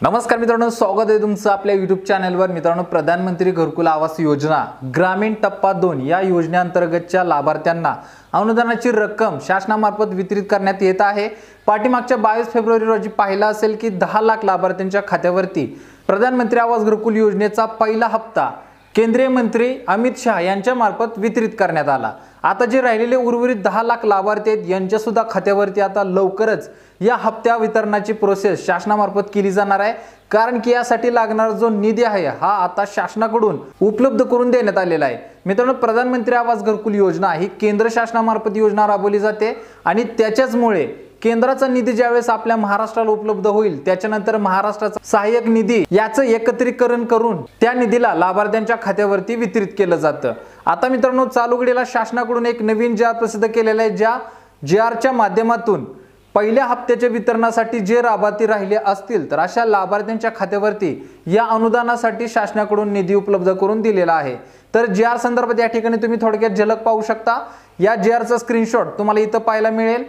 नमस्कार मित्रांनो, स्वागत आहे तुमचं आपल्या YouTube चॅनलवर। मित्रांनो, प्रधानमंत्री घरकुल आवास योजना ग्रामीण टप्पा 2 या योजनेअंतर्गतच्या लाभार्थ्यांना अनुदानाची रक्कम शासनामार्फत वितरित करण्यात येत आहे। पाठीमागच्या 22 फेब्रुवारी रोजी पाहिला असेल की 10 लाख लाभार्थ्यांच्या खात्यावरती प्रधानमंत्री आवास घरकुल योजनेचा पहिला हप्ता केंद्रीय मंत्री अमित शाह यांच्या मार्फत वितरित करण्यात आला। आता जे राहिलेले उर्वरित 10 लाख लाभार्थी आहेत यांच्या सुद्धा खात्यावरती आता लवकरच या हप्त्या वितरणाची प्रोसेस शासनामार्फत केली जाणार आहे। कारण की यासाठी लागणारा जो निधी आहे हा आता शासनाकडून उपलब्ध करून देण्यात आलेला आहे। मित्रांनो, प्रधानमंत्री आवास घरकुल योजना ही केंद्र शासनामार्फत योजना राबवली जाते आणि त्याच्याचमुळे केंद्राचा निधी ज्यावेळेस आपल्या महाराष्ट्राला उपलब्ध होईल त्याच्यानंतर महाराष्ट्राचा सहाय्यक निधी याचं एकत्रीकरण करून त्या निधीला लाभार्थ्यांच्या खात्यावरती वितरित केलं जातं। आता मित्रांनो, चालू घडीला शासनाकडून एक नवीन JR प्रसिद्ध केलेला आहे। ज्या JRच्या माध्यमातून पहिल्या हप्त्याच्या वितरणासाठी जे लाभार्थी राहिले असतील तर अशा लाभार्थ्यांच्या खात्यावरती या अनुदानासाठी शासनाकडून निधी उपलब्ध करून दिलेला आहे। तर JR संदर्भात या ठिकाणी तुम्ही थोडक्यात झलक पाहू शकता। या JRचा स्क्रीनशॉट तुम्हाला इथं पाहायला मिळेल।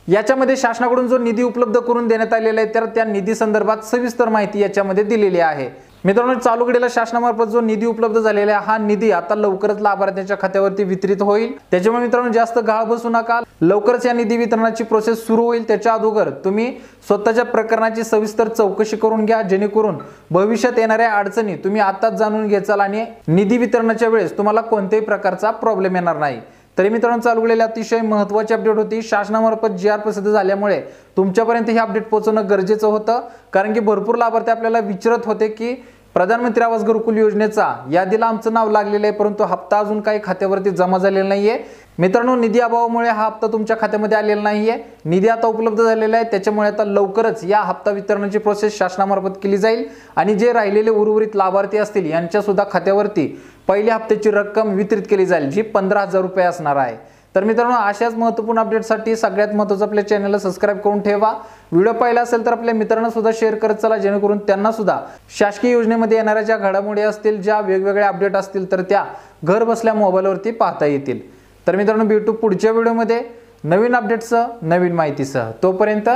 याच्यामध्ये शासनाकडून जो निधी उपलब्ध करून देण्यात आलेला आहे तर त्या निधी संदर्भात सविस्तर माहिती याच्यामध्ये दिलेली आहे। मित्रांनो, चालू घडीला शासनामार्फत जो निधी उपलब्ध झालेला आहे हा निधी आता लवकरच लाभार्थ्यांच्या खात्यावरती वितरित होईल। त्याच्यामुळे मित्रांनो, जास्त गाळ बसू नका, लवकरच या निधी वितरणाची प्रोसेस सुरू होईल। त्याच्या अगोदर तुम्ही स्वतःच्या प्रकरणाची सविस्तर चौकशी करून घ्या, जेणेकरून भविष्यात येणाऱ्या अडचणी तुम्ही आताच जाणून घ्याल आणि निधी वितरणाच्या वेळेस तुम्हाला कोणत्याही प्रकारचा प्रॉब्लेम येणार नाही। तरी मित्रांनो, चालू घडलेली अतिशय महत्त्वाची अपडेट होती। शासनामार्फत JR प्रसिद्ध झाल्यामुळे तुमच्यापर्यंत ही अपडेट पोहोचवणं गरजेचं होतं। कारण की भरपूर लाभार्थी आपल्याला विचारत होते की प्रधानमंत्री आवास घरकुल योजनेचा यादीला आमचं नाव लागलेलं आहे परंतु हप्ता अजून काही खात्यावरती जमा झालेला नाहीये। मित्रांनो, निधी अभावामुळे हा हप्ता तुमच्या खात्यामध्ये आलेला नाहीये। निधी आता उपलब्ध झालेला आहे, त्याच्यामुळे आता लवकरच या हप्ता वितरणाची प्रोसेस शासनामार्फत केली जाईल आणि जे राहिलेले उर्वरित लाभार्थी असतील यांच्या सुद्धा खात्यावरती पहिल्या हप्त्याची रक्कम वितरित केली जाईल, जी 15,000 रुपये असणार आहे। तर मित्रांनो, अशाच महत्त्वपूर्ण अपडेटसाठी सगळ्यात महत्त्वाचं आपल्या चॅनलला सबस्क्राइब करून ठेवा। व्हिडिओ पाहिला असेल तर आपल्या मित्रांना सुद्धा शेअर करत चला, जेणेकरून त्यांना सुद्धा शासकीय योजनेमध्ये येणाऱ्या ज्या घडामोडी असतील, ज्या वेगवेगळ्या अपडेट असतील तर त्या घर बसल्या मोबाईलवरती पाहता येतील। तर मित्रांनो, भेटू पुढच्या व्हिडिओमध्ये नवीन अपडेटसह, नवीन माहितीसह। तोपर्यंत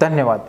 धन्यवाद।